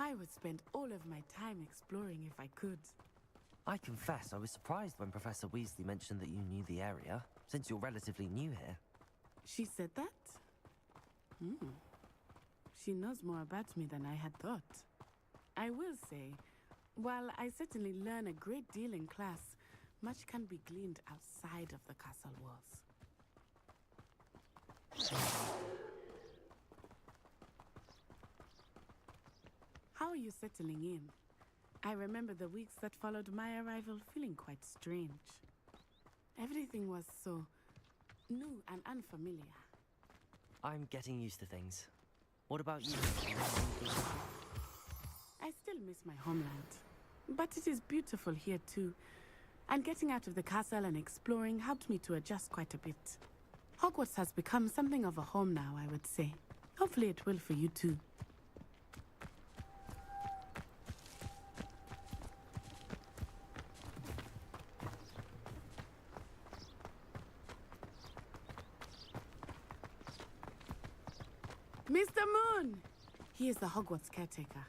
I would spend all of my time exploring if I could. I confess I was surprised when Professor Weasley mentioned that you knew the area, since you're relatively new here. She said that? She knows more about me than I had thought. I will say, while I certainly learn a great deal in class, much can be gleaned outside of the castle walls. How are you settling in? I remember the weeks that followed my arrival feeling quite strange. Everything was so new and unfamiliar. I'm getting used to things. What about you? I still miss my homeland, but it is beautiful here too. And getting out of the castle and exploring helped me to adjust quite a bit. Hogwarts has become something of a home now, I would say. Hopefully it will for you too. Mr. Moon! He is the Hogwarts caretaker.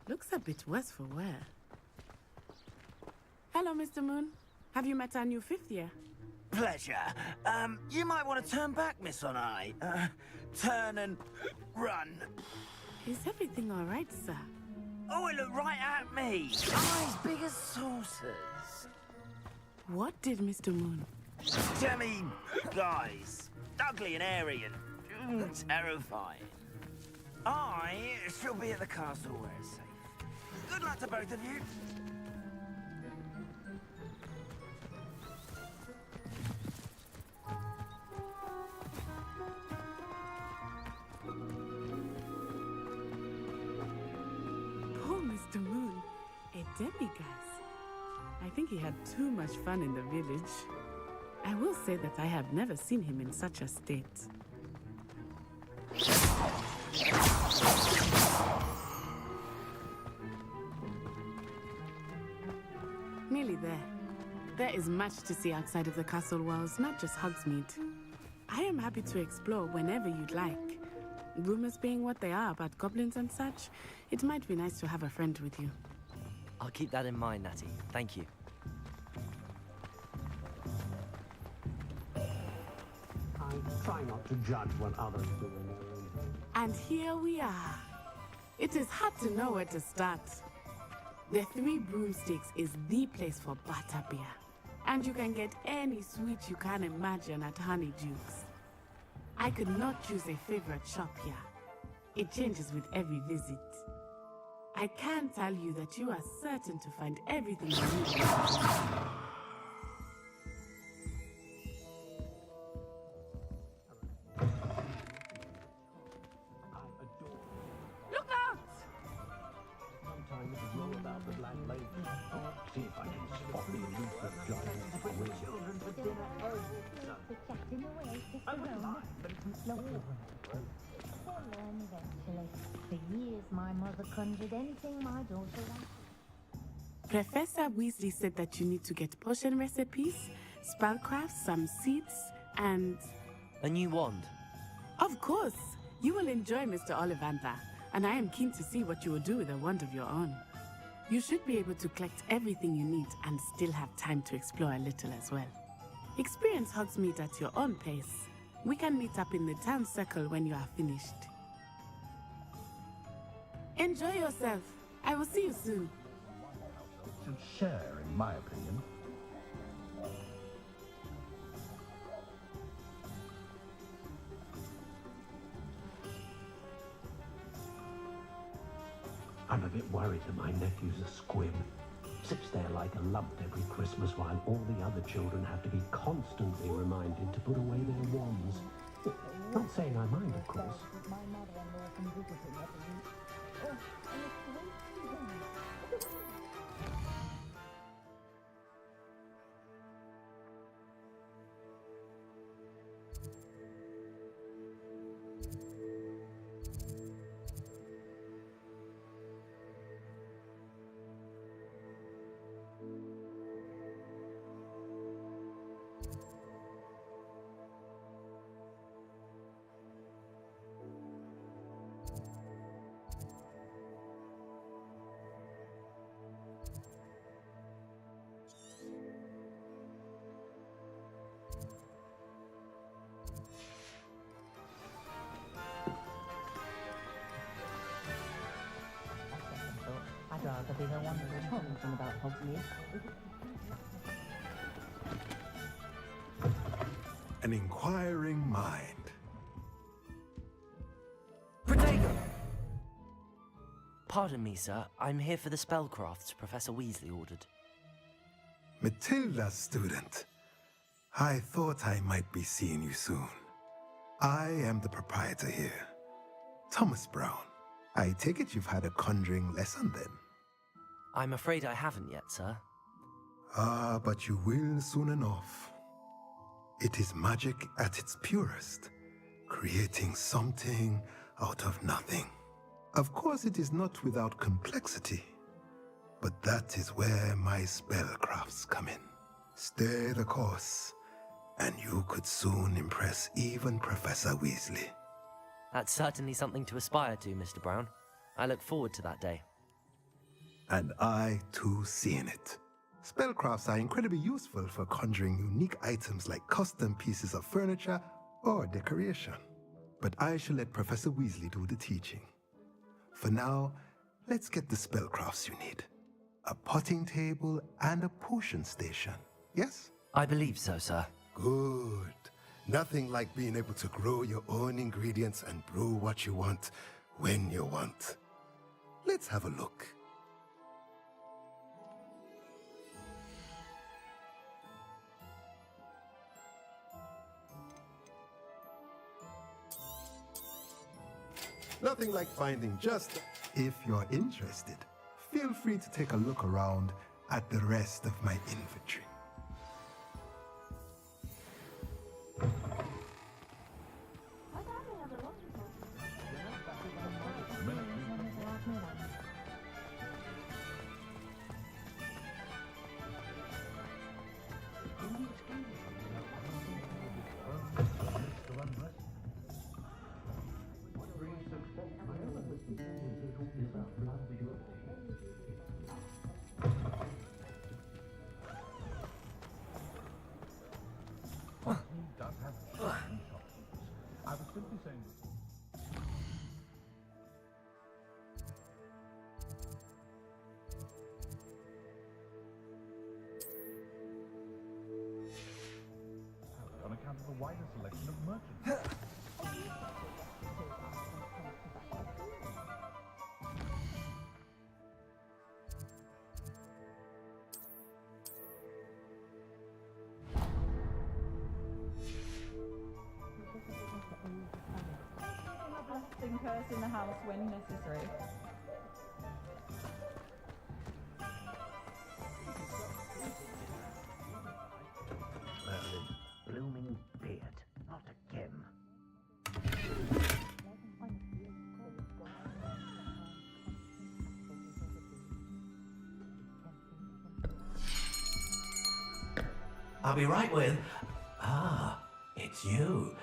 Looks a bit worse for wear. Hello, Mr. Moon. Have you met our new 5th year? Pleasure. You might want to turn back, Miss On-Eye. Turn and run. Is everything all right, sir? Oh, it looked right at me. Eyes big as saucers. What did Mr. Moon? Demi guys. Ugly and airy and terrifying. I shall be at the castle where it's safe. Good luck to both of you. Poor Mr. Moon, a demiguise. I think he had too much fun in the village. I will say that I have never seen him in such a state. Nearly there. There is much to see outside of the castle walls, not just Hogsmeade. I am happy to explore whenever you'd like. Rumors being what they are about goblins and such, it might be nice to have a friend with you. I'll keep that in mind, Natty. Thank you. I try not to judge what others do in their own way. And here we are. It is hard to know where to start. The Three Broomsticks is the place for butterbeer. And you can get any sweet you can imagine at Honeyduke's. I could not choose a favorite shop here. It changes with every visit. I can tell you that you are certain to find everything you need. See if I can spot the elusive giant's wizard. Children for dinner. Chatting away, I would lie, but it's not. They'll learn eventually. For years, my mother conjured anything my daughter wanted. Professor Weasley said that you need to get potion recipes, spellcraft, some seeds, and... A new wand. Of course! You will enjoy Mr. Ollivander, and I am keen to see what you will do with a wand of your own. You should be able to collect everything you need and still have time to explore a little as well. Experience Hogsmeade at your own pace. We can meet up in the town circle when you are finished. Enjoy yourself. I will see you soon. To share, in my opinion. I'm a bit worried that my nephew's a squib. Sits there like a lump every Christmas while all the other children have to be constantly reminded to put away their wands. Not saying I mind, of course. My mother-in-law can visit him every week. Oh, and it's the way she's in. bigger one than the whole thing about Hogsmeade. An inquiring mind. Protego! Pardon me, sir. I'm here for the spellcrafts Professor Weasley ordered. Matilda's student. I thought I might be seeing you soon. I am the proprietor here, Thomas Brown. I take it you've had a conjuring lesson then? I'm afraid I haven't yet, sir. Ah, but you will soon enough. It is magic at its purest, creating something out of nothing. Of course, it is not without complexity, but that is where my spellcrafts come in. Stay the course, and you could soon impress even Professor Weasley. That's certainly something to aspire to, Mr. Brown. I look forward to that day. And I, too, see in it. Spellcrafts are incredibly useful for conjuring unique items like custom pieces of furniture or decoration. But I shall let Professor Weasley do the teaching. For now, let's get the spellcrafts you need. A potting table and a potion station, yes? I believe so, sir. Good. Nothing like being able to grow your own ingredients and brew what you want when you want. Let's have a look. Nothing like finding just... If you're interested, feel free to take a look around at the rest of my inventory. On account of the wider selection of merchants. A blessing curse in the house when necessary. Blooming beard, not again. I'll be right with... Ah, it's you.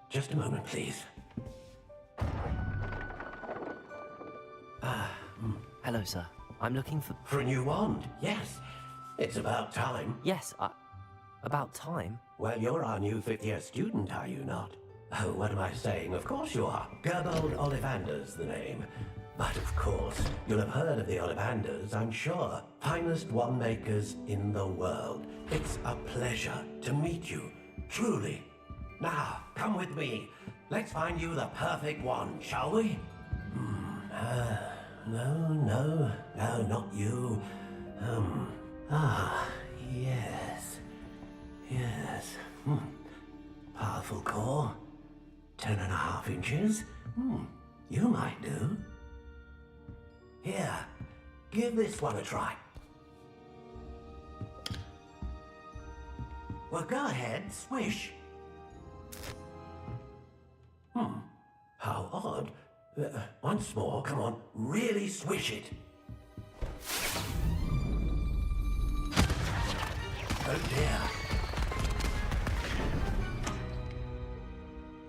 Just a moment, please. Hello, sir. I'm looking for... For a new wand, yes. It's about time. Yes, about time? Well, you're our new fifth-year student, are you not? Oh, what am I saying? Of course you are. Gerbold Ollivander's the name. But of course, you'll have heard of the Ollivanders, I'm sure. Finest wand makers in the world. It's a pleasure to meet you, truly. Now, come with me. Let's find you the perfect wand, shall we? No, not you. Yes. Powerful core. 10.5 inches. You might do. Here, give this one a try. Well, go ahead, swish. How odd. Once more, come on, really swish it. Oh dear.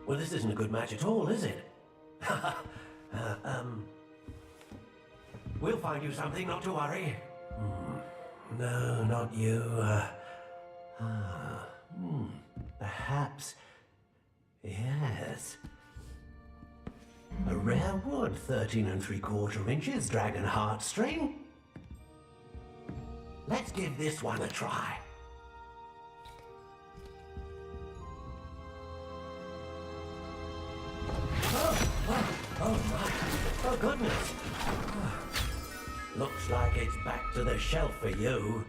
Well, this isn't a good match at all, is it? We'll find you something, not to worry. No, not you. Perhaps... Yes. A rare wood, 13 3/4 inches dragon heartstring. Let's give this one a try. Oh my, oh goodness. Looks like it's back to the shelf for you.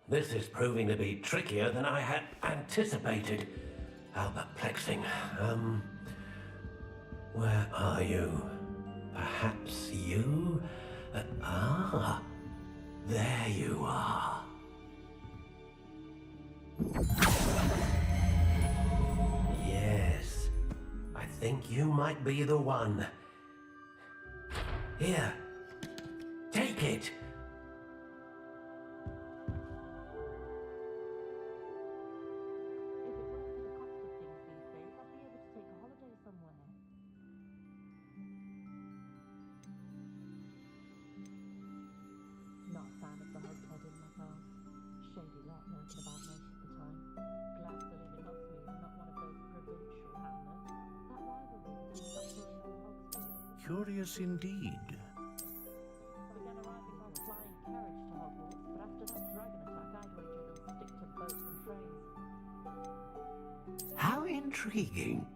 This is proving to be trickier than I had anticipated. How perplexing. Where are you? Perhaps you? There you are. Yes, I think you might be the one. Here, take it. Curious indeed. Again, arriving on flying carriage to Hogwarts, but after that dragon attack, I'd wager they'll stick to boats and trains. How intriguing.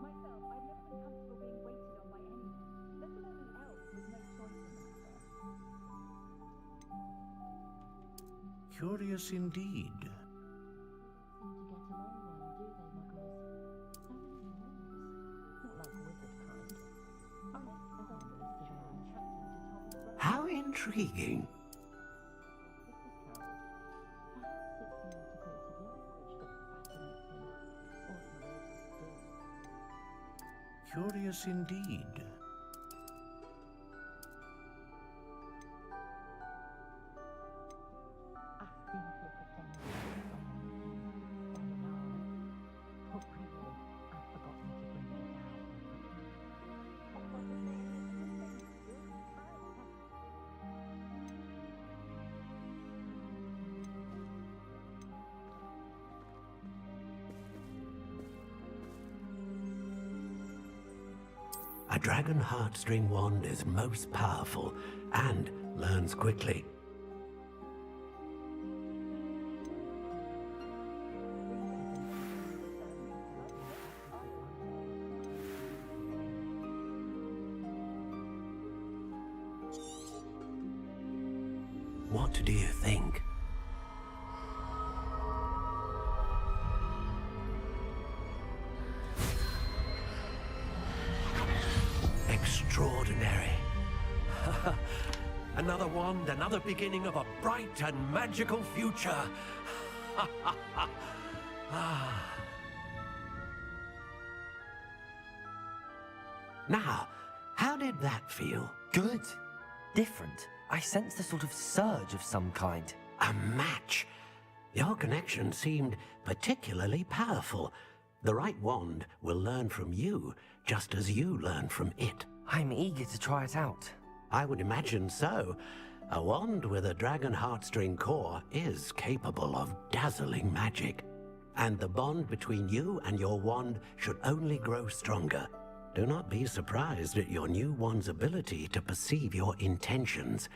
Myself, I've never been comfortable being waited on by anyone, let alone an elf with no choice in the matter. Curious indeed. Seem to get along well, do they, Muggles? So many rules. Not like wizard kind. As I sit around chatting to Tom and Ron. How intriguing. Curious indeed. A dragon heartstring wand is most powerful and learns quickly. What do you think? Extraordinary. Another wand, another beginning of a bright and magical future. Now, how did that feel? Good. Different. I sensed a sort of surge of some kind. A match. Your connection seemed particularly powerful. The right wand will learn from you, just as you learn from it. I'm eager to try it out. I would imagine so. A wand with a dragon heartstring core is capable of dazzling magic. And the bond between you and your wand should only grow stronger. Do not be surprised at your new wand's ability to perceive your intentions,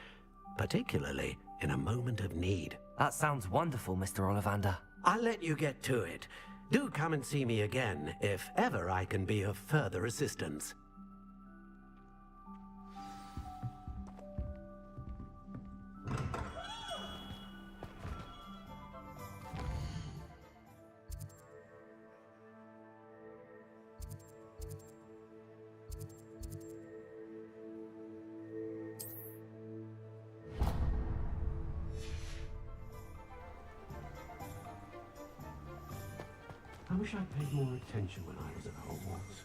particularly in a moment of need. That sounds wonderful, Mr. Ollivander. I'll let you get to it. Do come and see me again if ever I can be of further assistance. I wish I'd paid more attention when I was at Hogwarts.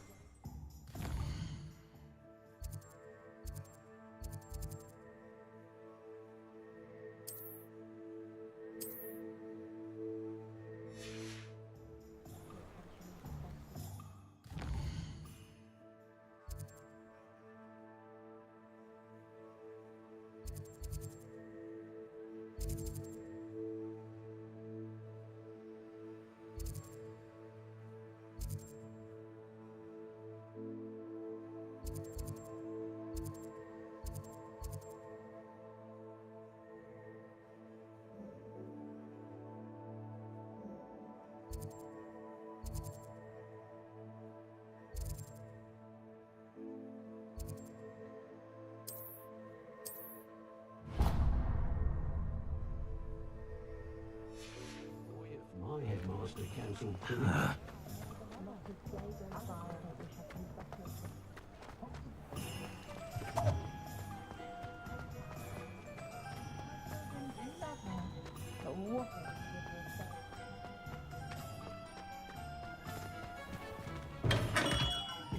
council too.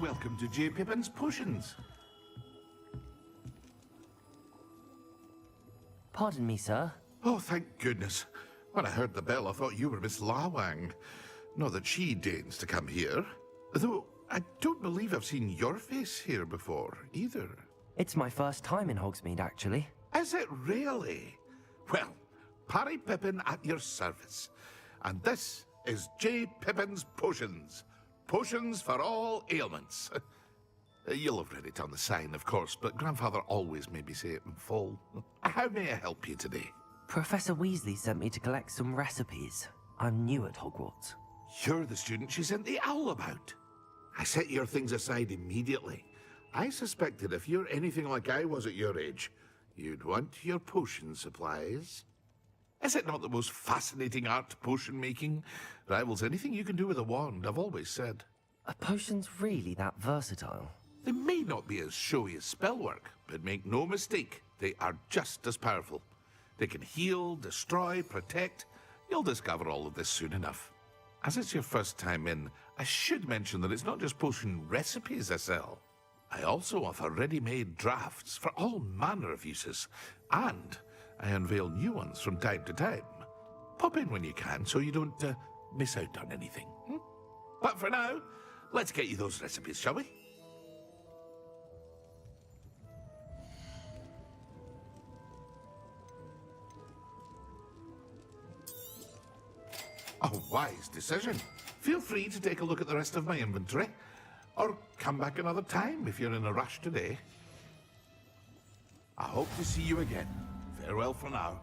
Welcome to J. Pippin's Potions. Pardon me, sir. Oh, thank goodness. When I heard the bell, I thought you were Miss Lawang. Not that she deigns to come here. Though, I don't believe I've seen your face here before, either. It's my first time in Hogsmeade, actually. Is it really? Well, Parry Pippin at your service. And this is J. Pippin's Potions. Potions for all ailments. You'll have read it on the sign, of course, but Grandfather always made me say it in full. How may I help you today? Professor Weasley sent me to collect some recipes. I'm new at Hogwarts. You're the student she sent the owl about. I set your things aside immediately. I suspected if you're anything like I was at your age, you'd want your potion supplies. Is it not the most fascinating art, potion making? Rivals anything you can do with a wand, I've always said. Are potions really that versatile? They may not be as showy as spellwork, but make no mistake, they are just as powerful. They can heal, destroy, protect. You'll discover all of this soon enough. As it's your first time in, I should mention that it's not just potion recipes I sell. I also offer ready-made drafts for all manner of uses, and I unveil new ones from time to time. Pop in when you can so you don't miss out on anything. But for now, let's get you those recipes, shall we? A wise decision. Feel free to take a look at the rest of my inventory, or come back another time if you're in a rush today. I hope to see you again. Farewell for now.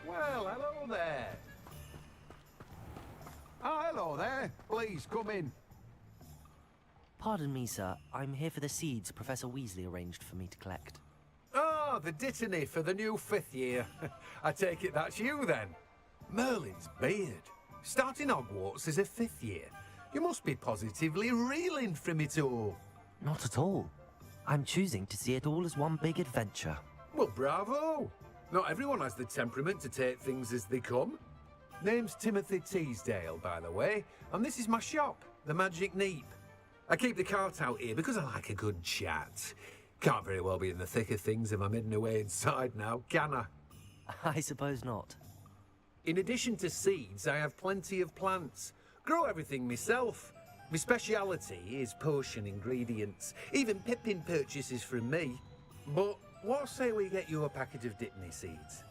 Well, hello there. Oh, hello there. Please, come in. Pardon me, sir. I'm here for the seeds Professor Weasley arranged for me to collect. Oh, the dittany for the new 5th year. I take it that's you, then. Merlin's beard. Starting Hogwarts as a 5th year. You must be positively reeling from it all. Not at all. I'm choosing to see it all as one big adventure. Well, bravo. Not everyone has the temperament to take things as they come. Name's Timothy Teasdale, by the way, and this is my shop, the Magic Neep. I keep the cart out here because I like a good chat. Can't very well be in the thick of things if I'm hidden away inside now, can I? I suppose not. In addition to seeds, I have plenty of plants. Grow everything myself. My speciality is potion ingredients. Even Pippin purchases from me. But what say we get you a packet of Dittany seeds?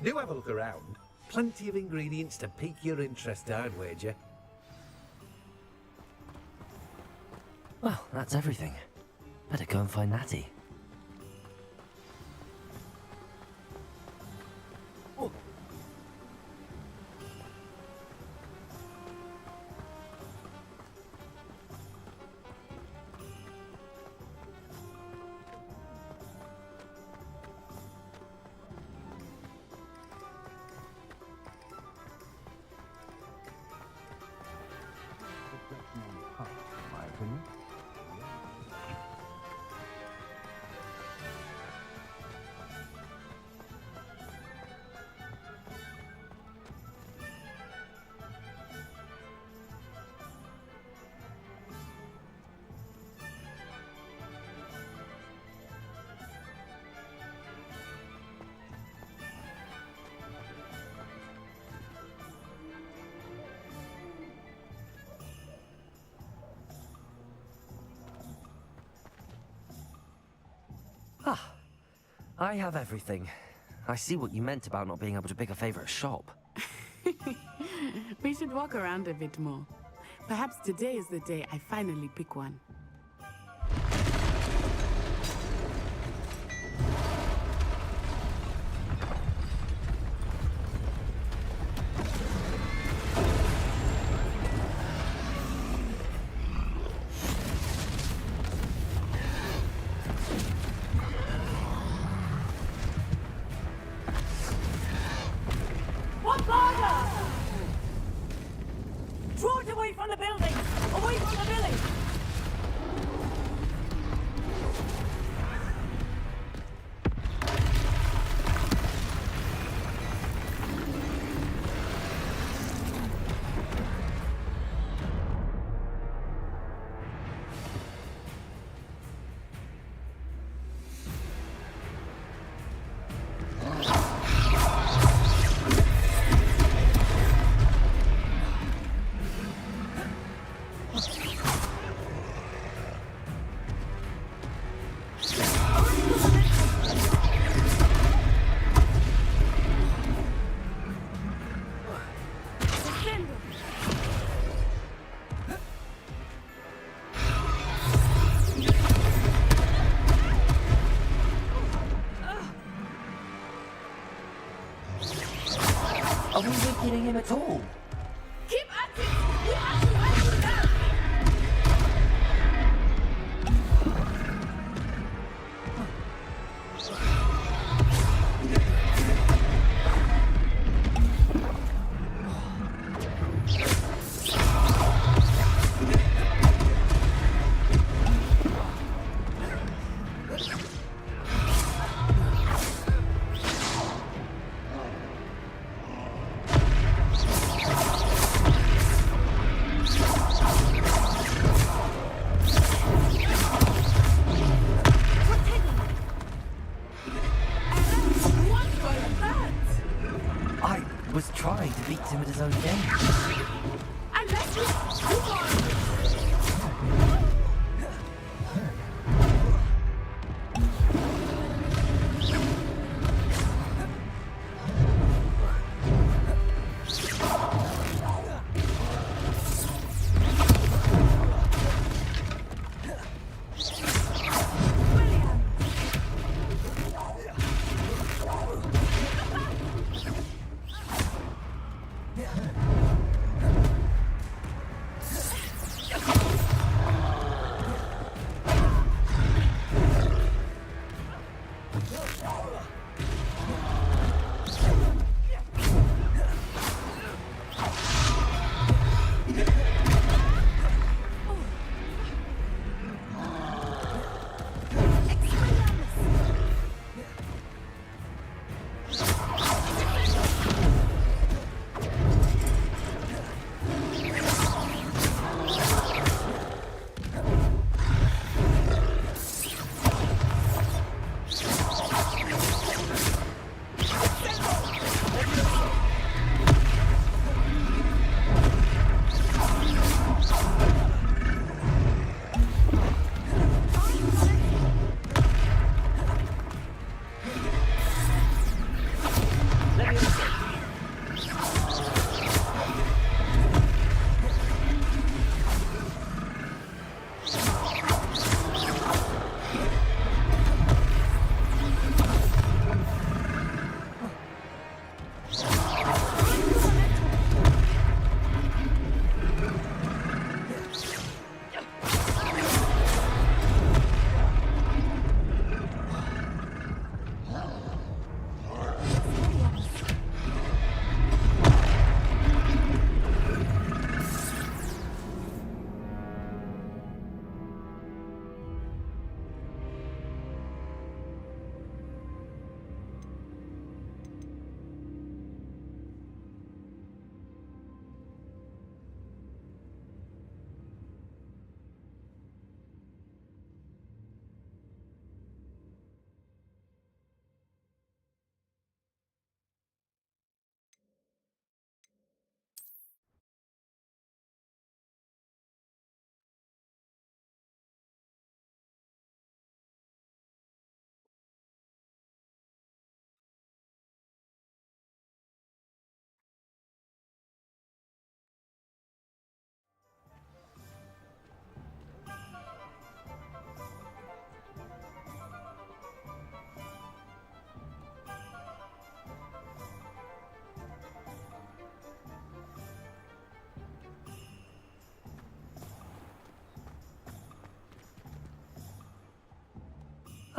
Do have a look around. Plenty of ingredients to pique your interest, I'd wager. Well, that's everything. Better go and find Natty. I have everything. I see what you meant about not being able to pick a favorite shop. We should walk around a bit more. Perhaps today is the day I finally pick one. Draw it away from the building! Away from the village! Are we weakening him at all? Keep at it! We have to let him down!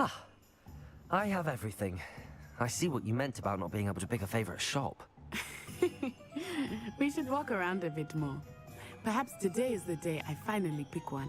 Ah, I have everything. I see what you meant about not being able to pick a favorite shop. We should walk around a bit more. Perhaps today is the day I finally pick one.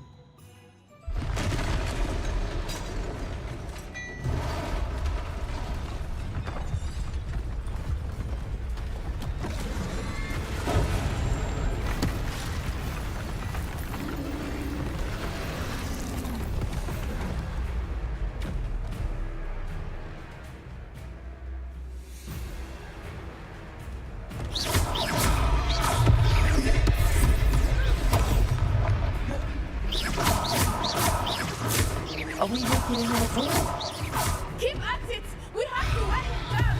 Are we making any more progress? Keep at it! We have to wear it down!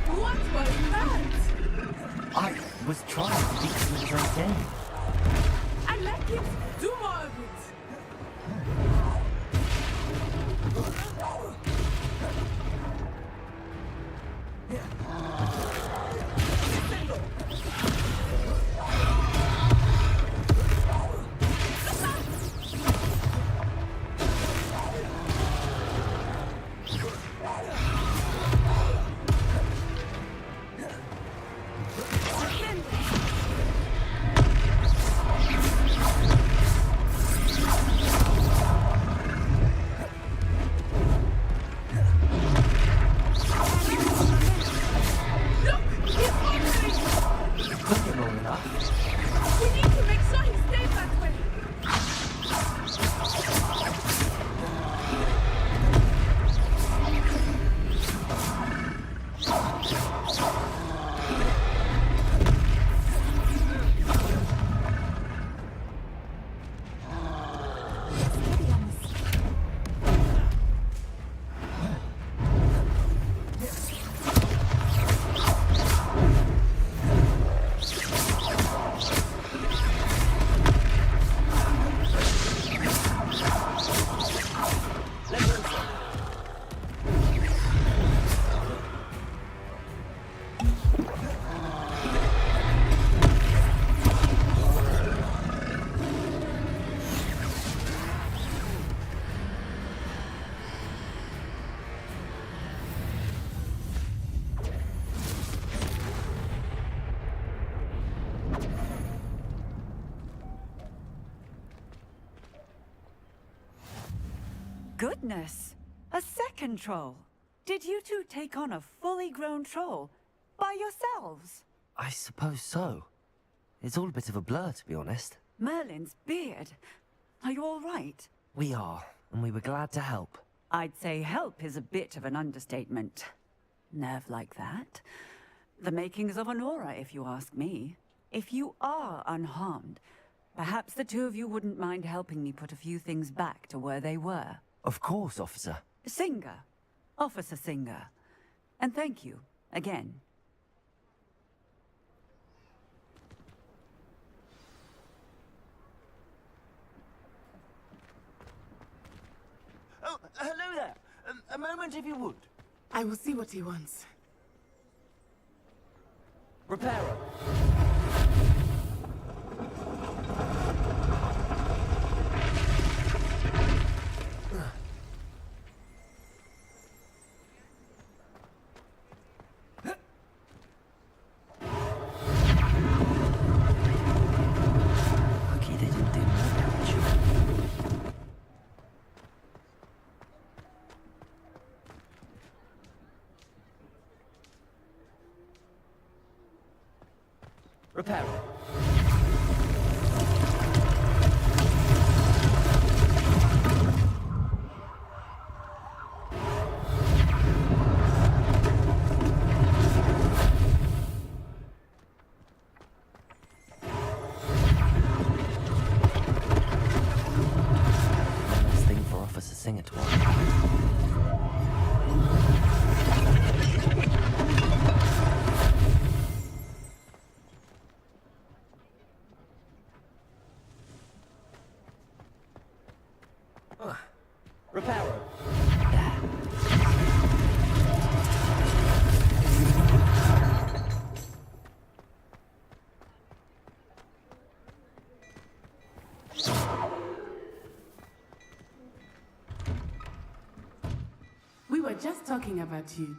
What was that? I was trying to beat you in your game. I like it. Do more of it. Took it long enough. We need to make sure he stays that way. Goodness! A second troll! Did you two take on a fully grown troll by yourselves? I suppose so. It's all a bit of a blur, to be honest. Merlin's beard. Are you all right? We are, and we were glad to help. I'd say help is a bit of an understatement. Nerve like that. The makings of an aura, if you ask me. If you are unharmed, perhaps the two of you wouldn't mind helping me put a few things back to where they were. Of course, officer. Singer. Officer Singer. And thank you, again. Oh, hello there. A moment if you would. I will see what he wants. Repairer. Lucky they didn't do more damage. Repairer. One less thing for Officer Singer to worry about. were just talking about you.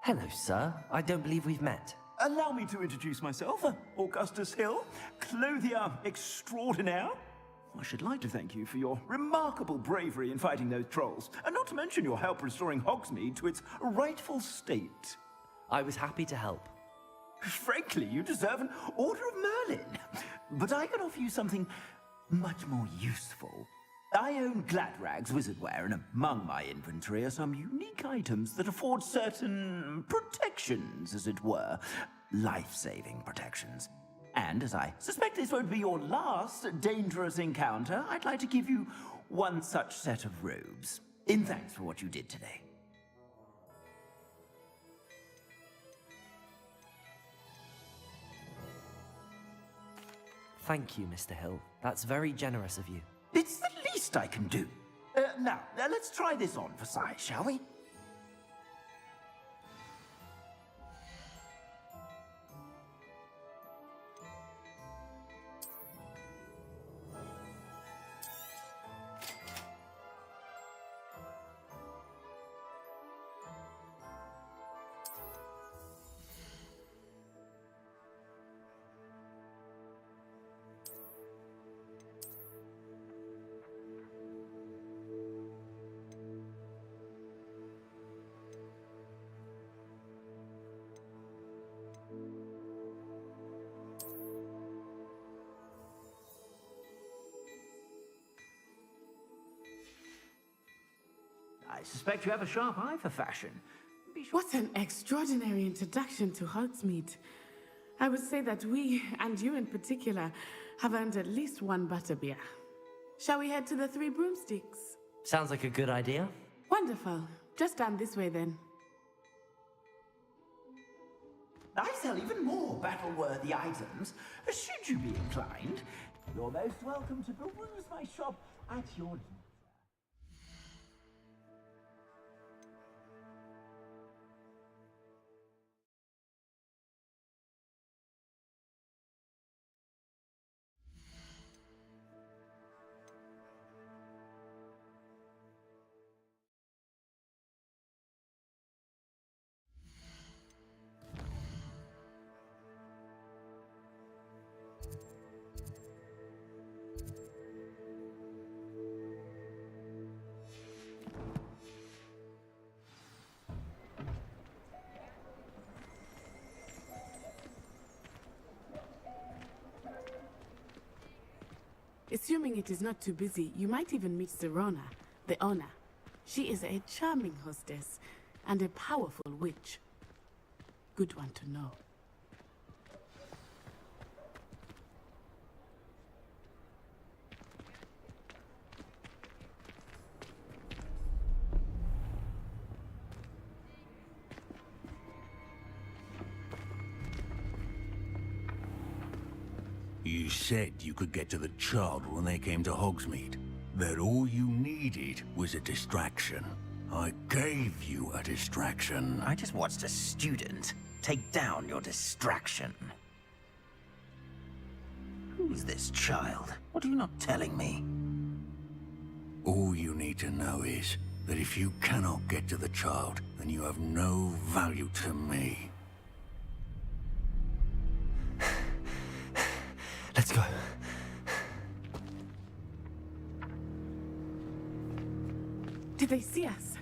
Hello, sir. I don't believe we've met. Allow me to introduce myself, Augustus Hill, clothier extraordinaire. I should like to thank you for your remarkable bravery in fighting those trolls, and not to mention your help restoring Hogsmeade to its rightful state. I was happy to help. Frankly, you deserve an Order of Merlin. But I can offer you something much more useful. I own Gladrag's wizardware, and among my inventory are some unique items that afford certain protections, as it were. Life-saving protections. And as I suspect this won't be your last dangerous encounter, I'd like to give you one such set of robes, in thanks for what you did today. Thank you, Mr. Hill. That's very generous of you. It's the least I can do. Now, let's try this on for size, shall we? I suspect you have a sharp eye for fashion. What an extraordinary introduction to Hogsmeade. I would say that we, and you in particular, have earned at least one butterbeer. Shall we head to the Three Broomsticks? Sounds like a good idea. Wonderful. Just down this way then. I sell even more battle-worthy items. Should you be inclined, you're most welcome to peruse my shop at your leisure. Assuming it is not too busy, you might even meet Sirona, the owner. She is a charming hostess and a powerful witch. Good one to know. You said you could get to the child when they came to Hogsmeade. That all you needed was a distraction. I gave you a distraction. I just watched a student take down your distraction. Who's this child? What are you not telling me? All you need to know is that if you cannot get to the child, then you have no value to me. Let's go. Did they see us?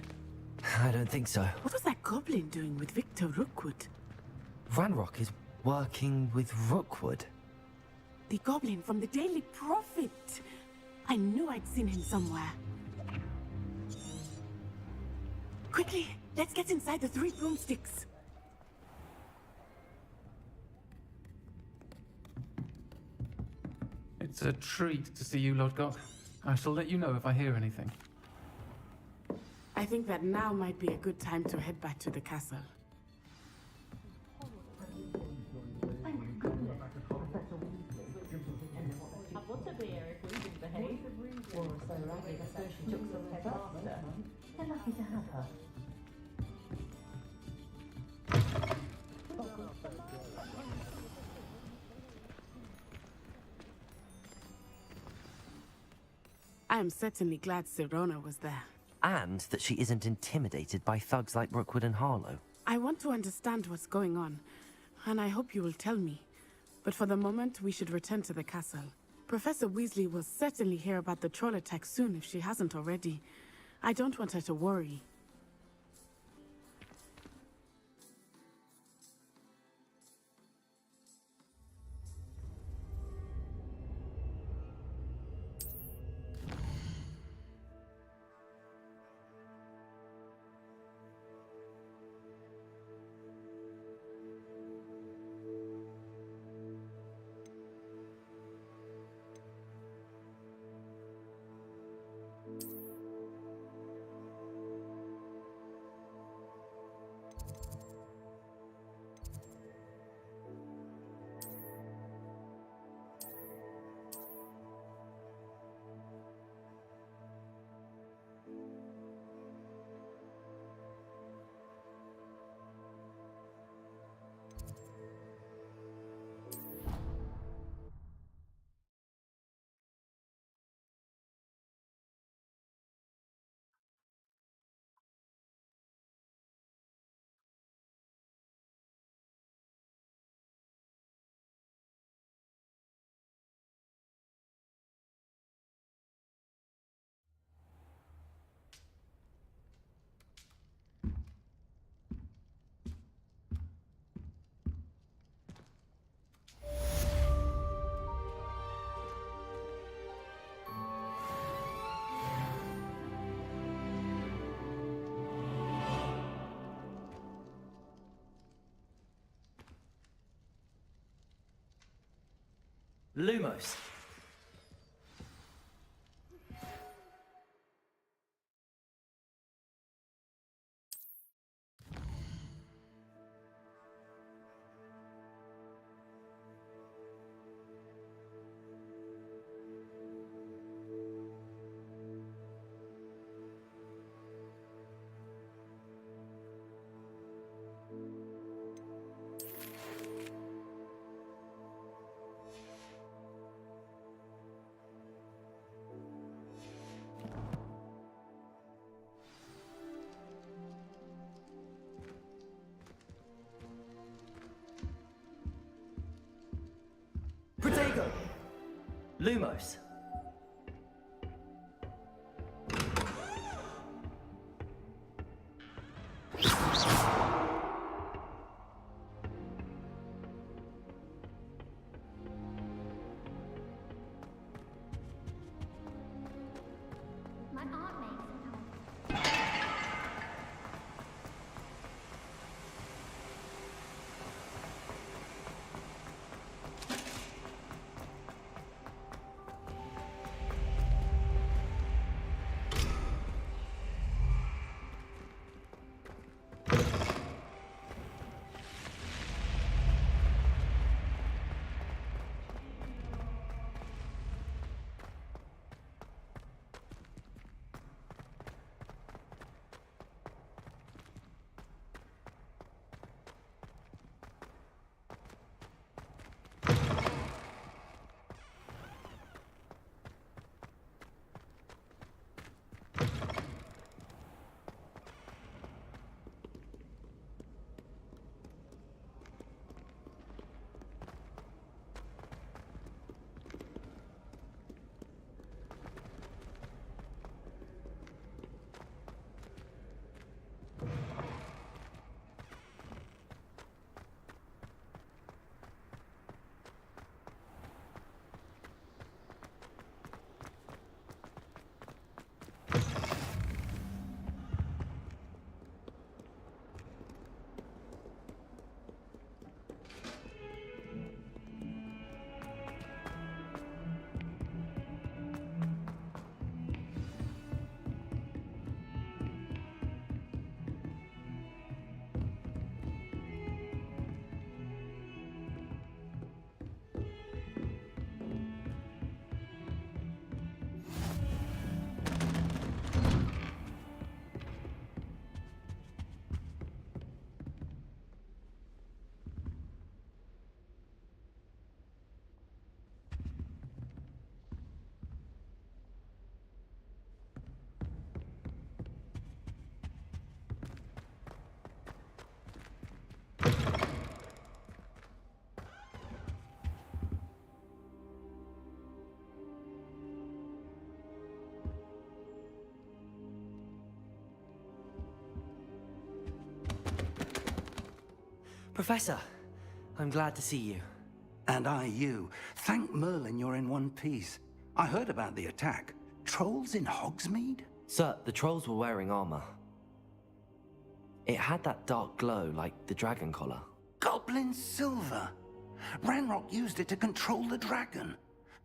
I don't think so. What was that goblin doing with Victor Rookwood? Ranrock is working with Rookwood. The goblin from the Daily Prophet. I knew I'd seen him somewhere. Quickly, let's get inside the Three Broomsticks. It's a treat to see you, Lodgok. I shall let you know if I hear anything. I think that now might be a good time to head back to the castle. A butterbeer if we didn't behave. Or so ragged, I suppose she took some headmaster. They're lucky to have her. I am certainly glad Sirona was there. And that she isn't intimidated by thugs like Rookwood and Harlow. I want to understand what's going on, and I hope you will tell me. But for the moment, we should return to the castle. Professor Weasley will certainly hear about the troll attack soon if she hasn't already. I don't want her to worry. Lumos. Protego! Lumos. My aunt makes it. Professor, I'm glad to see you. And I you. Thank Merlin you're in one piece. I heard about the attack. Trolls in Hogsmeade? Sir, the trolls were wearing armor. It had that dark glow like the dragon collar. Goblin silver. Ranrock used it to control the dragon.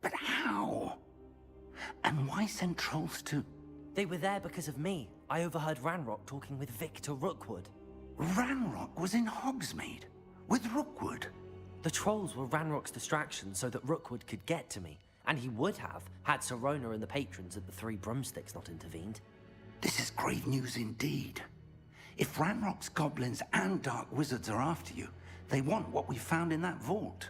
But how? And why send trolls to... They were there because of me. I overheard Ranrock talking with Victor Rookwood. Ranrock was in Hogsmeade? With Rookwood? The trolls were Ranrock's distraction so that Rookwood could get to me. And he would have, had Sirona and the patrons at the Three Broomsticks not intervened. This is grave news indeed. If Ranrock's goblins and dark wizards are after you, they want what we found in that vault.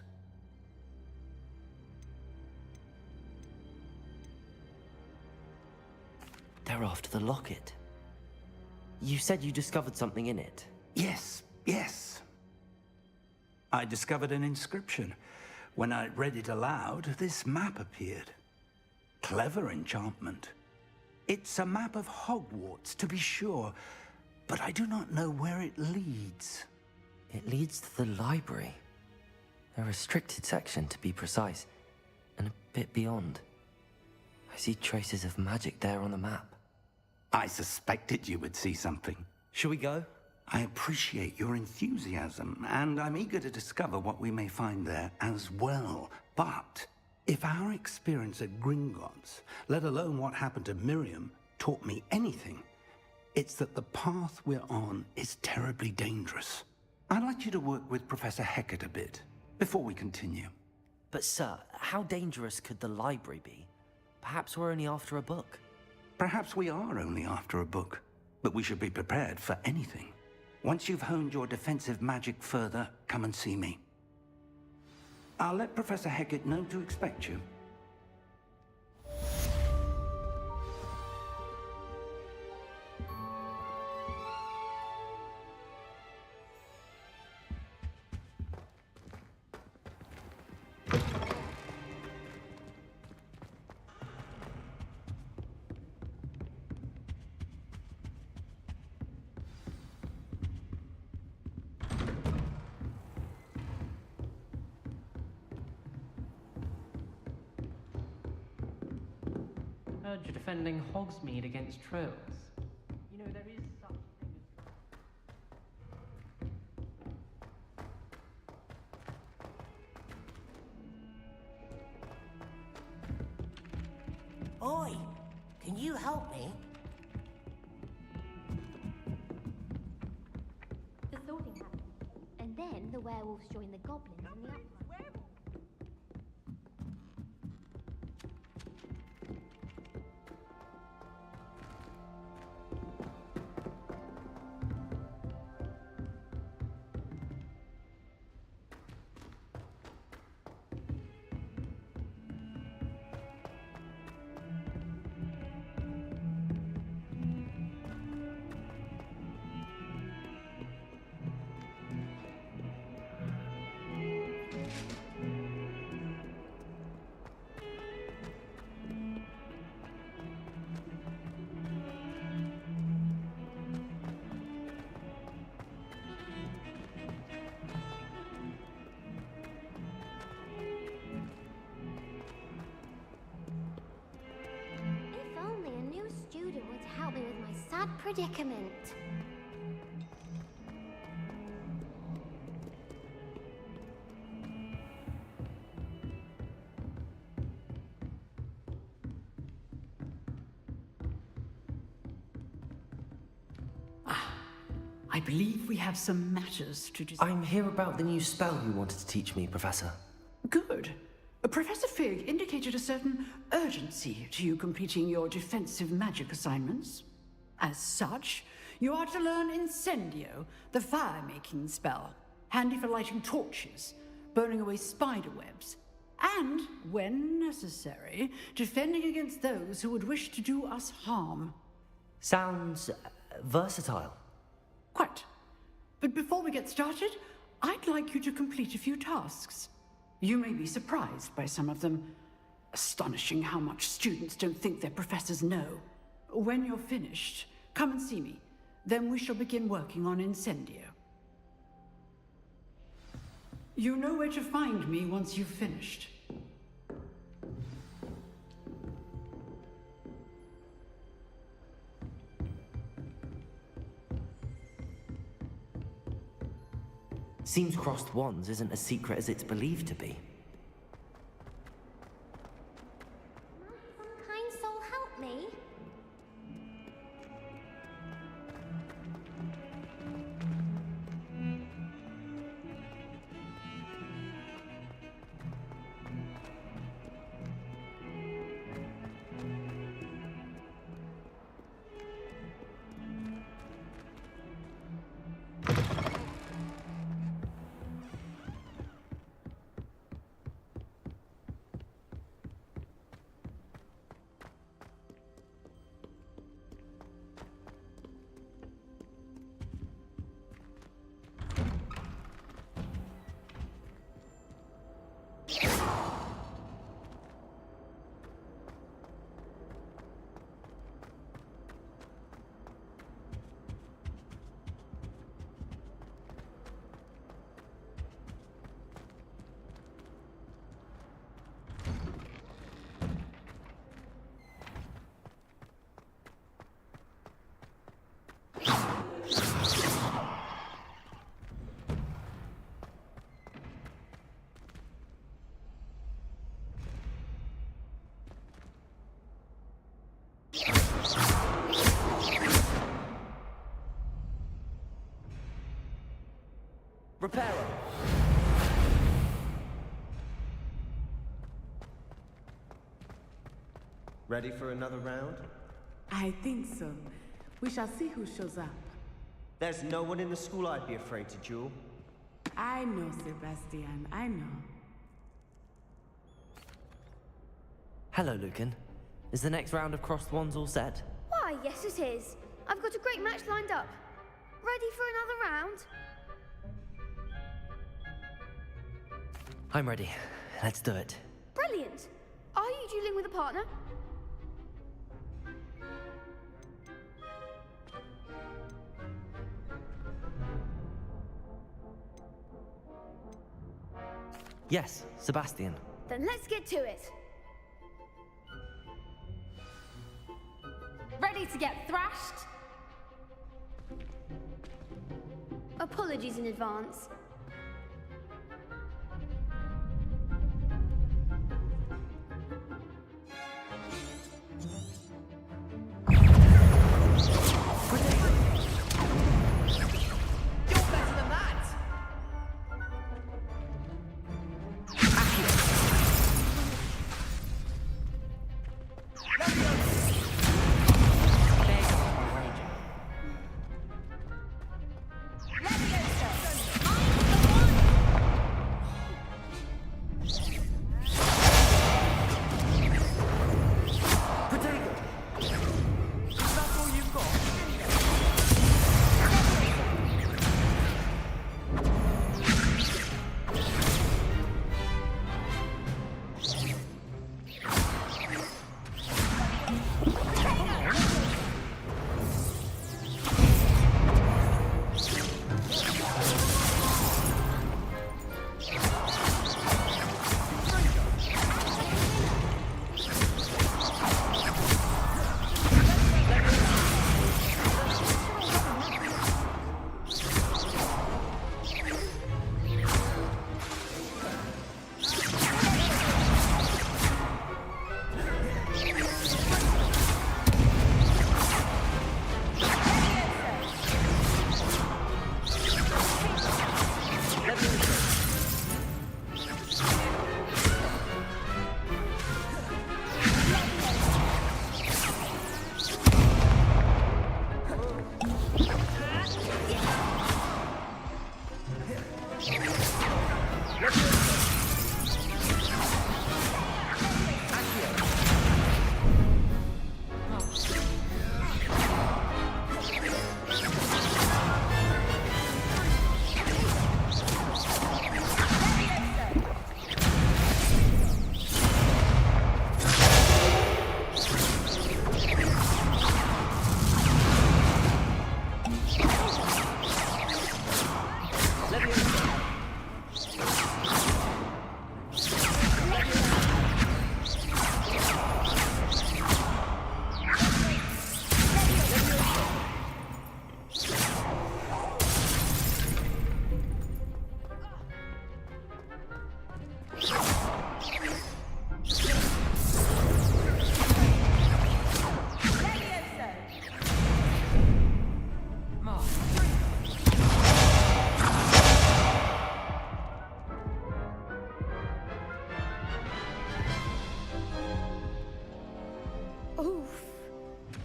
They're after the locket. You said you discovered something in it. Yes, yes. I discovered an inscription. When I read it aloud, this map appeared. Clever enchantment. It's a map of Hogwarts, to be sure, but I do not know where it leads. It leads to the library. A restricted section, to be precise, and a bit beyond. I see traces of magic there on the map. I suspected you would see something. Shall we go? I appreciate your enthusiasm, and I'm eager to discover what we may find there as well. But if our experience at Gringotts, let alone what happened to Miriam, taught me anything, it's that the path we're on is terribly dangerous. I'd like you to work with Professor Hecat a bit, before we continue. But sir, how dangerous could the library be? Perhaps we're only after a book. Perhaps we are only after a book, but we should be prepared for anything. Once you've honed your defensive magic further, come and see me. I'll let Professor Hecat know to expect you. Heard you're defending Hogsmeade against trolls. You know, there is such a thing as... Oi! Can you help me? The sorting happened, and then the werewolves joined the goblins in the uprising. Help me with my sad predicament. I believe we have some matters to discuss. I'm here about the new spell you wanted to teach me, Professor. Good. Professor Fig indicated a certain urgency to you completing your defensive magic assignments. As such, you are to learn Incendio, the fire-making spell, handy for lighting torches, burning away spider webs, and, when necessary, defending against those who would wish to do us harm. Sounds versatile. Quite. But before we get started, I'd like you to complete a few tasks. You may be surprised by some of them. Astonishing how much students don't think their professors know. When you're finished, come and see me. Then we shall begin working on Incendio. You know where to find me once you've finished. Seems crossed wands isn't as secret as it's believed to be. Might some kind soul help me? Reparo! Ready for another round? I think so. We shall see who shows up. There's no one in the school I'd be afraid to duel. I know, Sebastian, I know. Hello, Lucan. Is the next round of crossed wands all set? Why, yes it is. I've got a great match lined up. Ready for another round? I'm ready. Let's do it. Brilliant. Are you dueling with a partner? Yes, Sebastian. Then let's get to it. Ready to get thrashed? Apologies in advance. Leviosa!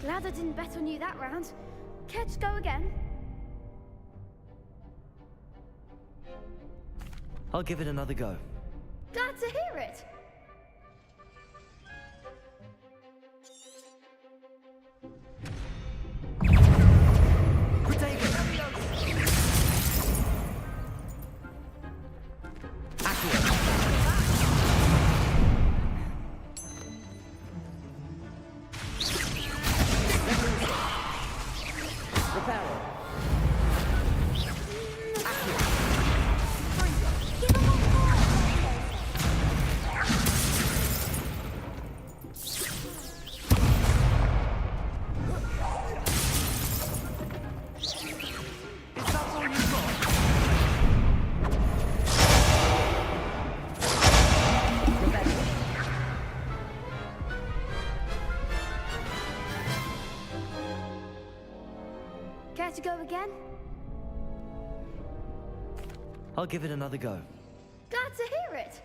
Glad I didn't bet on you that round. Care to go again? I'll give it another go. Glad to hear it. Care to go again? I'll give it another go. Glad to hear it.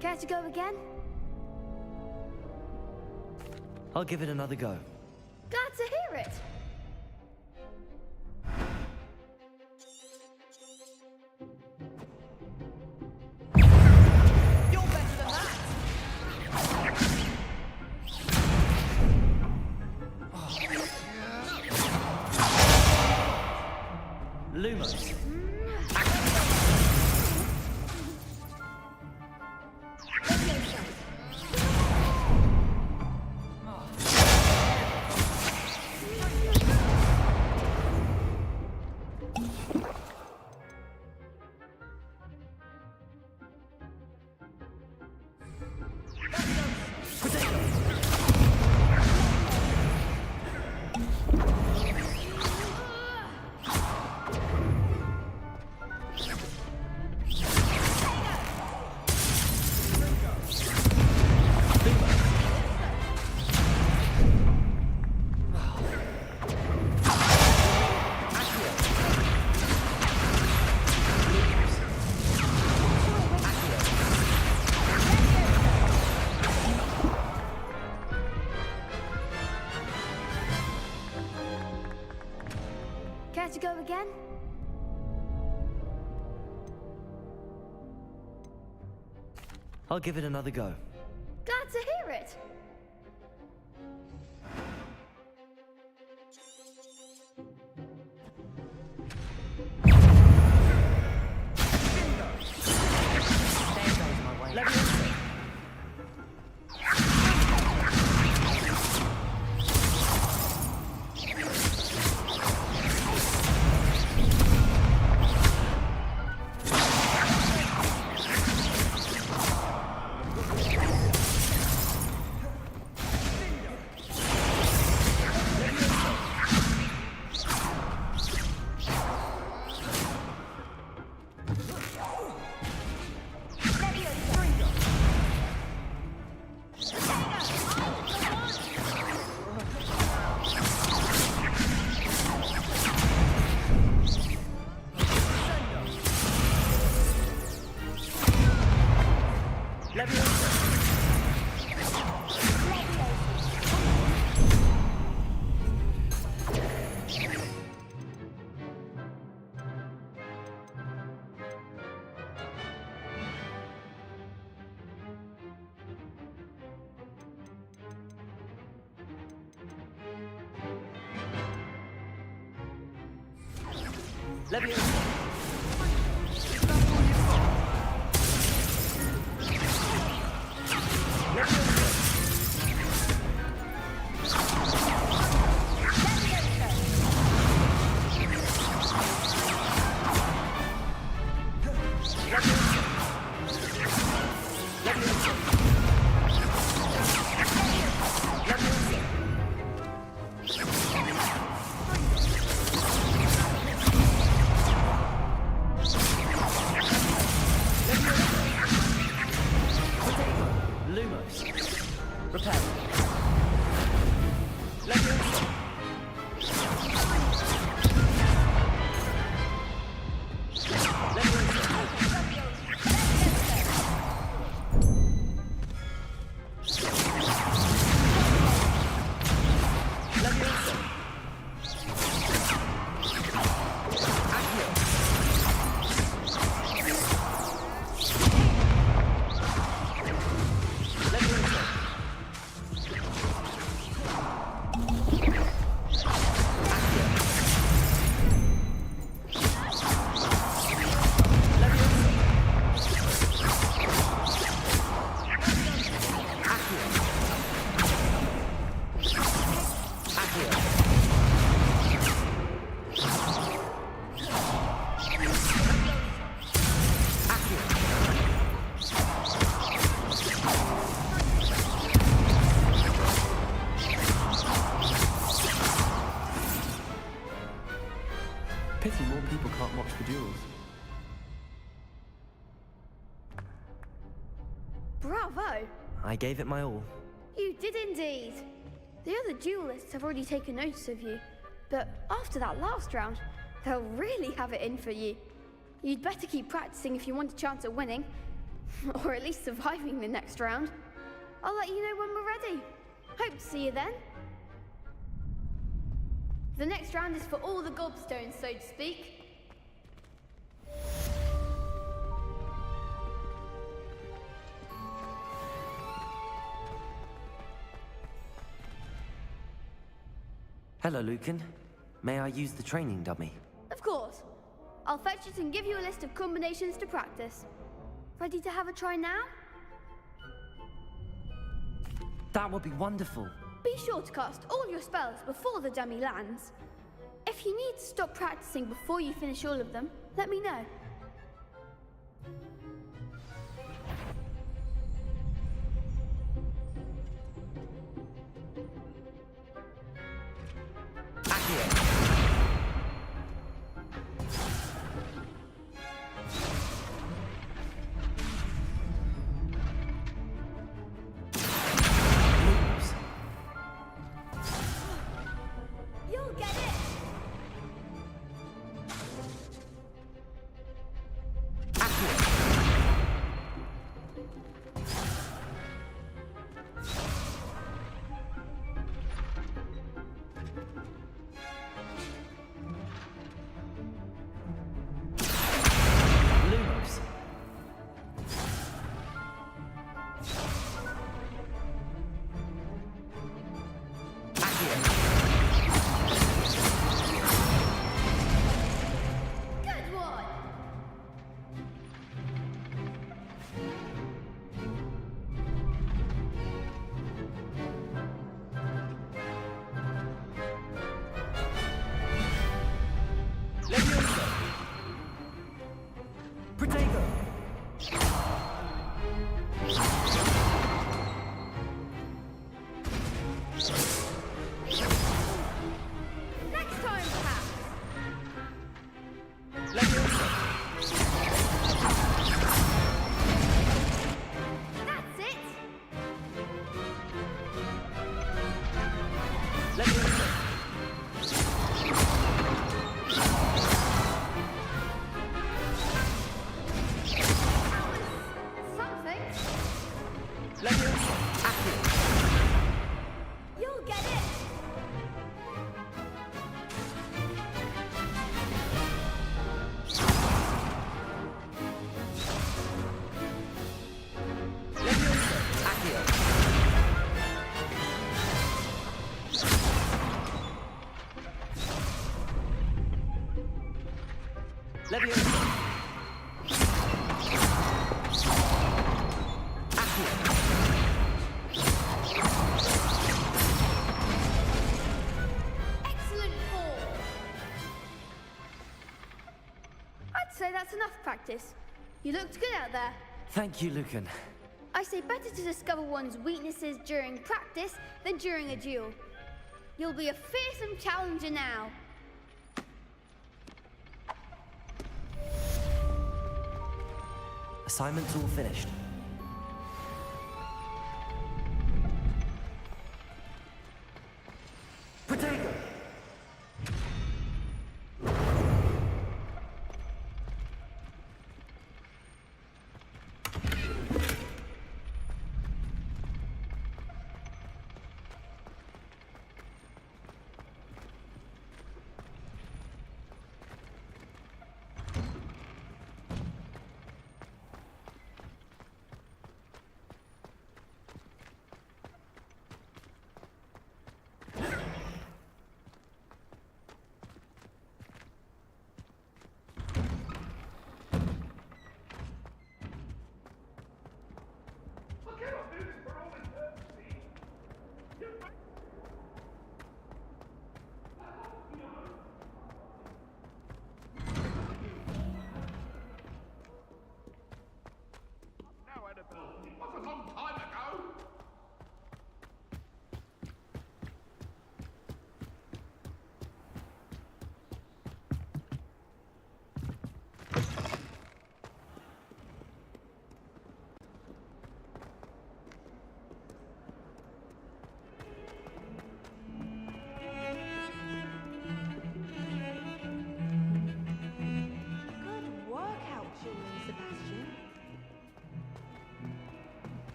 Care to go again? I'll give it another go. Glad to hear it. You're better than that! Lumos. Care to go again? I'll give it another go. Glad to hear it. Pity more people can't watch the duels. Bravo! I gave it my all. You did indeed. The other duelists have already taken notice of you, but after that last round, they'll really have it in for you. You'd better keep practicing if you want a chance at winning, or at least surviving the next round. I'll let you know when we're ready. Hope to see you then. The next round is for all the gobstones, so to speak. Hello, Lucan. May I use the training dummy? Of course. I'll fetch it and give you a list of combinations to practice. Ready to have a try now? That would be wonderful. Be sure to cast all your spells before the dummy lands. If you need to stop practicing before you finish all of them, let me know. You'll get it! enough practice. You looked good out there. Thank you, Lucan. I say better to discover one's weaknesses during practice than during a duel. You'll be a fearsome challenger now. Assignment's all finished. Potato!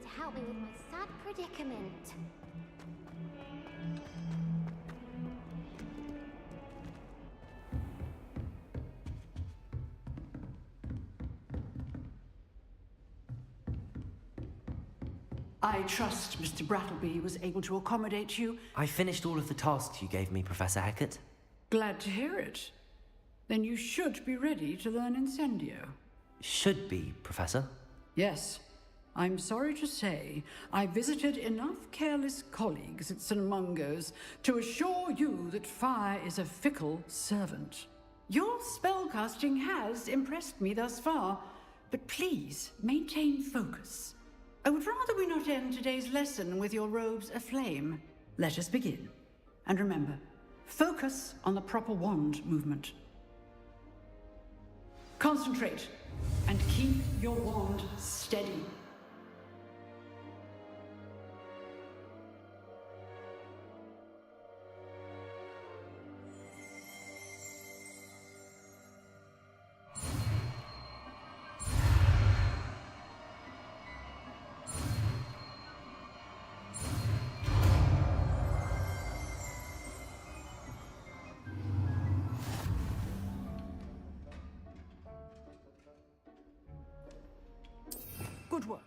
To help me with my sad predicament. I trust Mr. Brattleby was able to accommodate you. I finished all of the tasks you gave me, Professor Hackett. Glad to hear it. Then you should be ready to learn Incendio. Should be, Professor. Yes. I'm sorry to say, I visited enough careless colleagues at St. Mungo's to assure you that fire is a fickle servant. Your spellcasting has impressed me thus far, but please maintain focus. I would rather we not end today's lesson with your robes aflame. Let us begin. And remember, focus on the proper wand movement. Concentrate and keep your wand steady. Good work.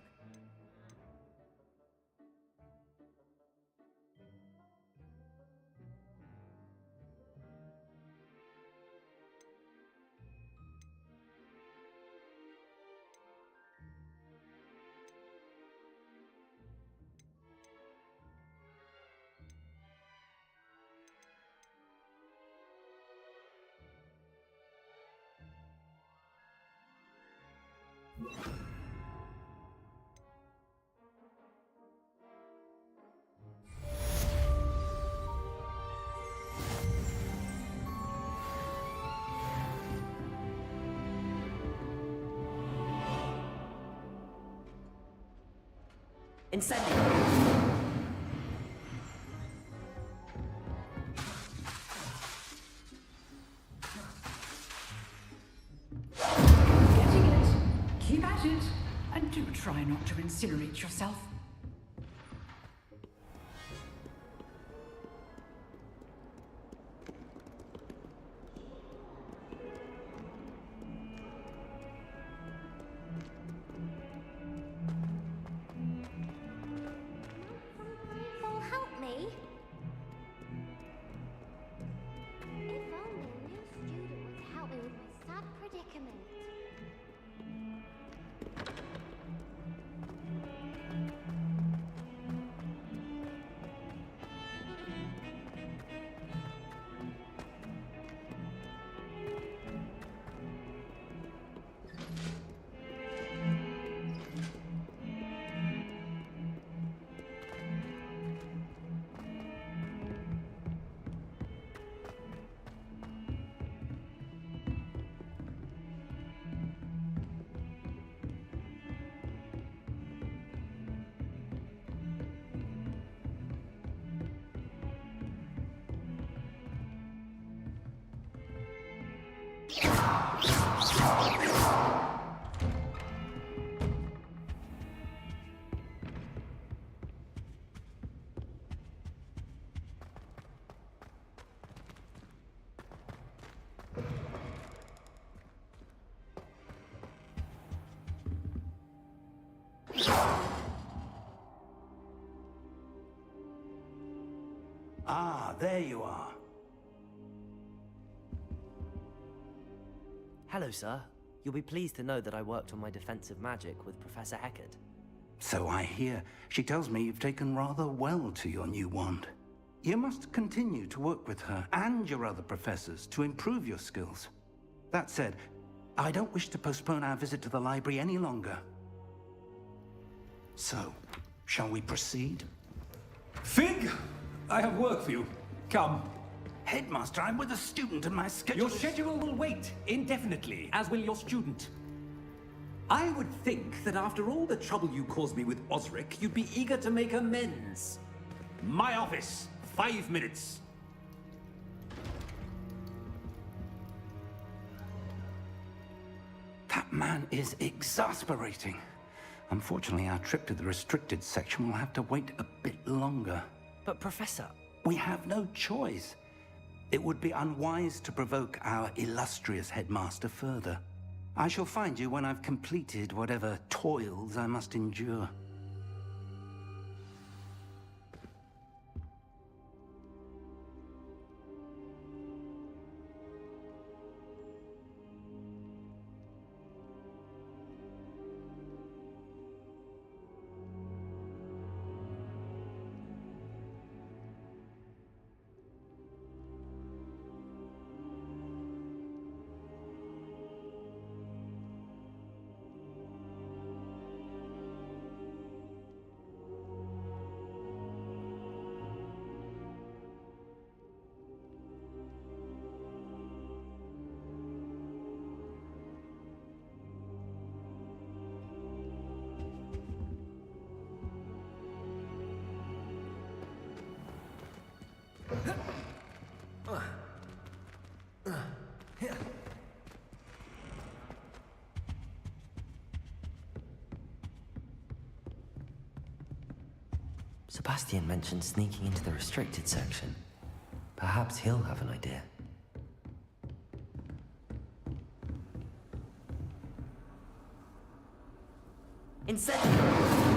Incendio! Getting it. Keep at it. And do try not to incinerate yourself. Will help me? If only a new student would help me with my sad predicament. there you are. Hello, sir. You'll be pleased to know that I worked on my defensive magic with Professor Eckert. So I hear. She tells me you've taken rather well to your new wand. You must continue to work with her and your other professors to improve your skills. That said, I don't wish to postpone our visit to the library any longer. So, shall we proceed? Fig! I have work for you. Come. Headmaster, I'm with a student and my schedule Your schedule will wait indefinitely, as will your student. I would think that after all the trouble you caused me with Osric, you'd be eager to make amends. My office, 5 minutes. That man is exasperating. Unfortunately, our trip to the restricted section will have to wait a bit longer. But Professor... We have no choice. It would be unwise to provoke our illustrious headmaster further. I shall find you when I've completed whatever toils I must endure. Sebastian mentioned sneaking into the restricted section. Perhaps he'll have an idea. Incendio!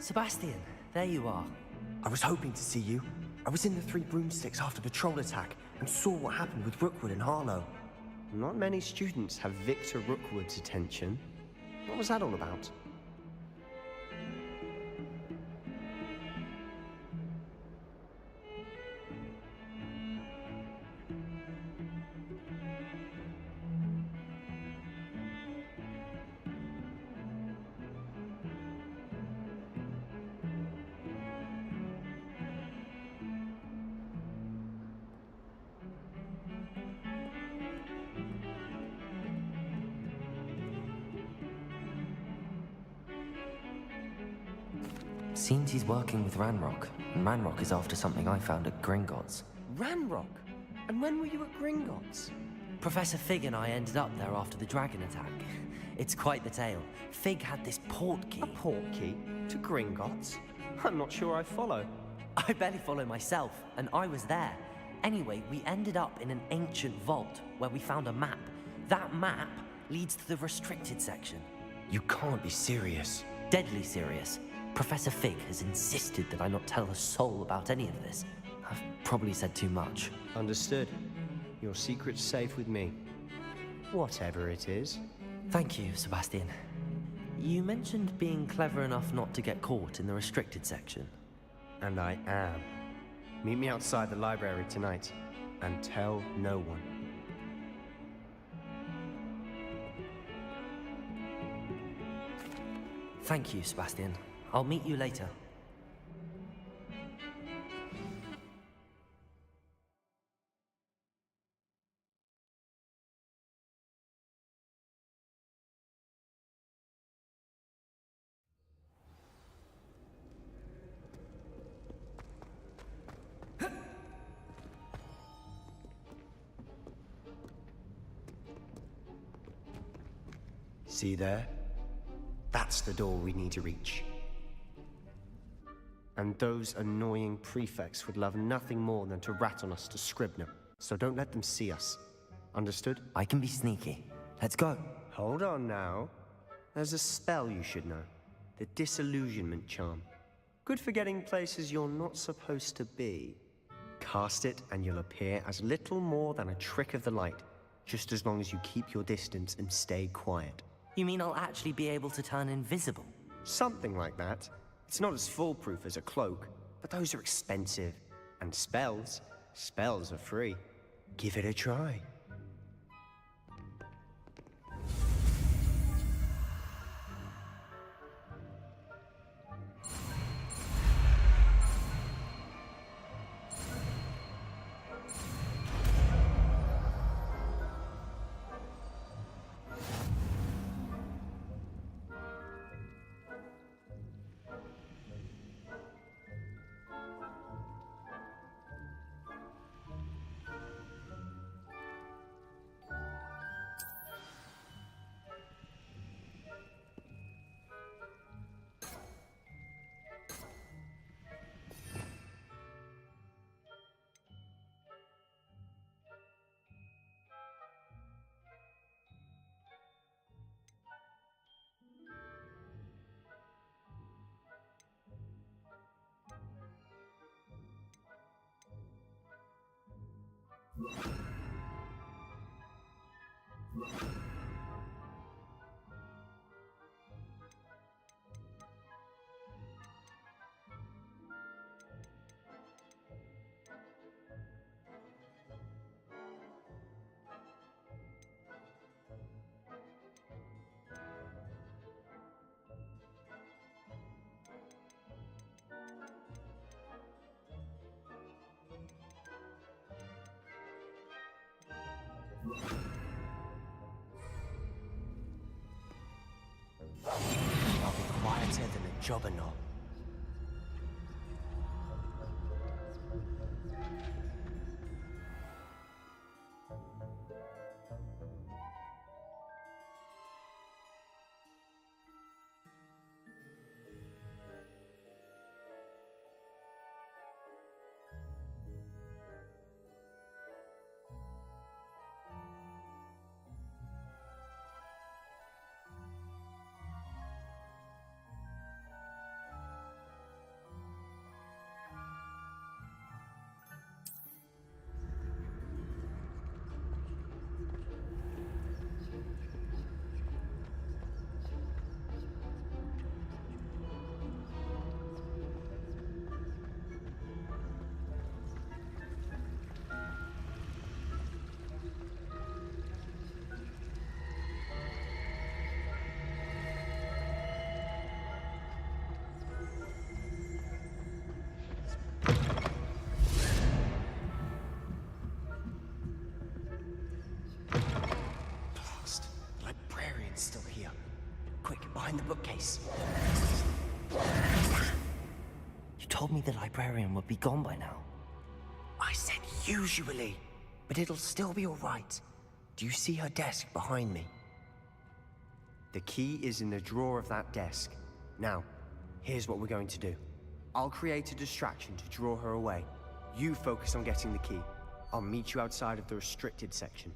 Sebastian, there you are. I was hoping to see you. I was in the Three Broomsticks after the troll attack and saw what happened with Rookwood and Harlow. Not many students have Victor Rookwood's attention. What was that all about? Seems he's working with Ranrock, and Ranrock is after something I found at Gringotts. Ranrock? And when were you at Gringotts? Professor Fig and I ended up there after the dragon attack. It's quite the tale. Fig had this port key. A port key? To Gringotts? I'm not sure I follow. I barely follow myself, and I was there. Anyway, we ended up in an ancient vault where we found a map. That map leads to the restricted section. You can't be serious. Deadly serious. Professor Fig has insisted that I not tell a soul about any of this. I've probably said too much. Understood. Your secret's safe with me. Whatever it is. Thank you, Sebastian. You mentioned being clever enough not to get caught in the restricted section. And I am. Meet me outside the library tonight, and tell no one. Thank you, Sebastian. I'll meet you later. See there? That's the door we need to reach. And those annoying prefects would love nothing more than to rat on us to Scribner. So don't let them see us. Understood? I can be sneaky. Let's go. Hold on now. There's a spell you should know. The Disillusionment Charm. Good for getting places you're not supposed to be. Cast it and you'll appear as little more than a trick of the light, just as long as you keep your distance and stay quiet. You mean I'll actually be able to turn invisible? Something like that. It's not as foolproof as a cloak, but those are expensive. And spells are free. Give it a try. I'll be quieter than a jobberknoll. Still here. Quick, behind the bookcase. You told me the librarian would be gone by now. I said usually, but it'll still be all right. Do you see her desk behind me? The key is in the drawer of that desk. Now, here's what we're going to do. I'll create a distraction to draw her away. You focus on getting the key. I'll meet you outside of the restricted section.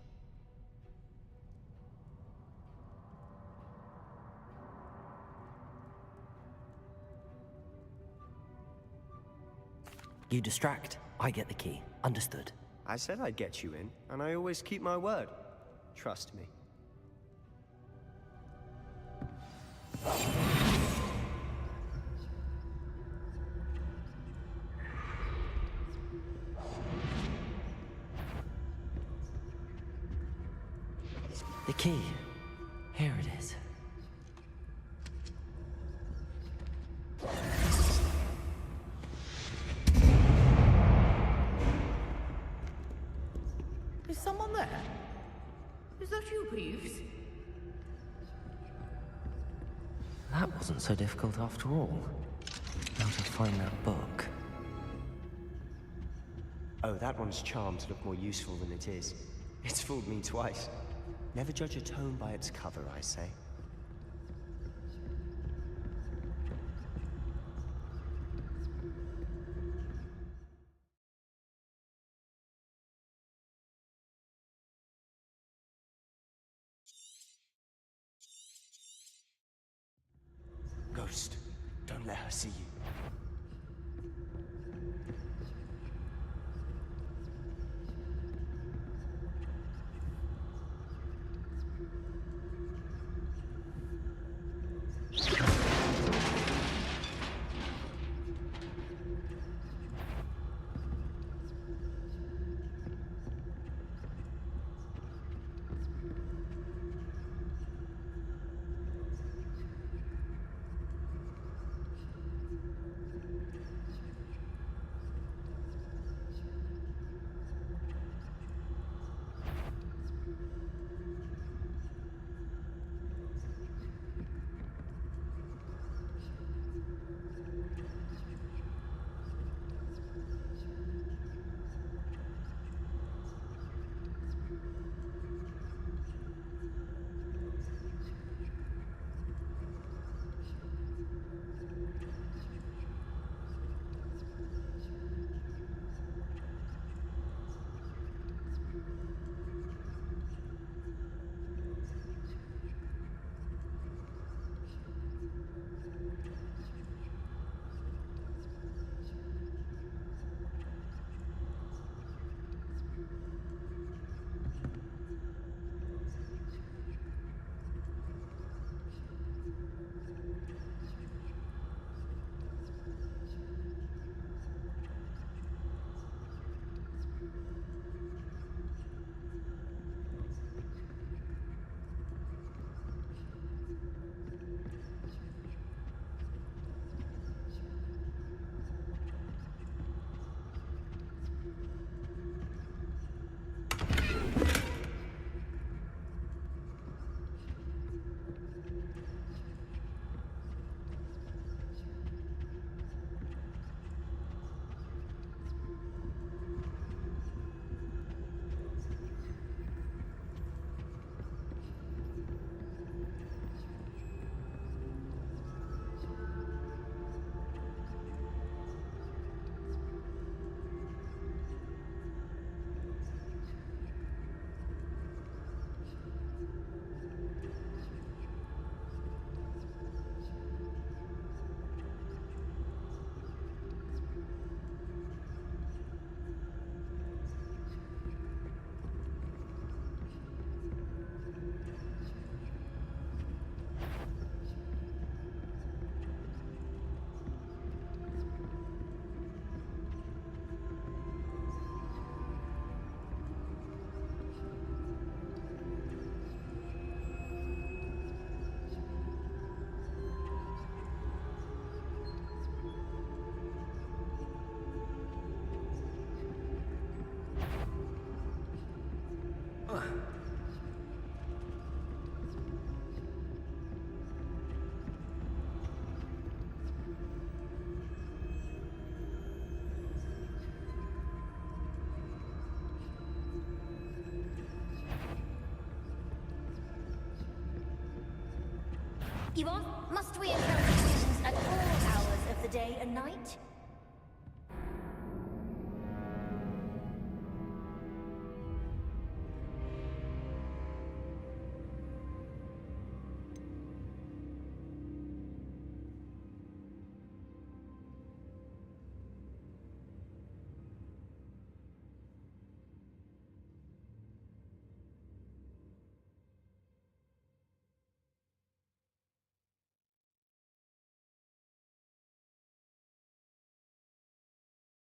You distract, I get the key. Understood. I said I'd get you in, and I always keep my word. Trust me. The key. Here it is. someone there? Is that you, Peeves? That wasn't so difficult after all. Now to find that book. Oh, that one's charmed to look more useful than it is. It's fooled me twice. Never judge a tome by its cover, I say. Ghost, don't let her see you. You ask, must we encounter students at all hours of the day and night?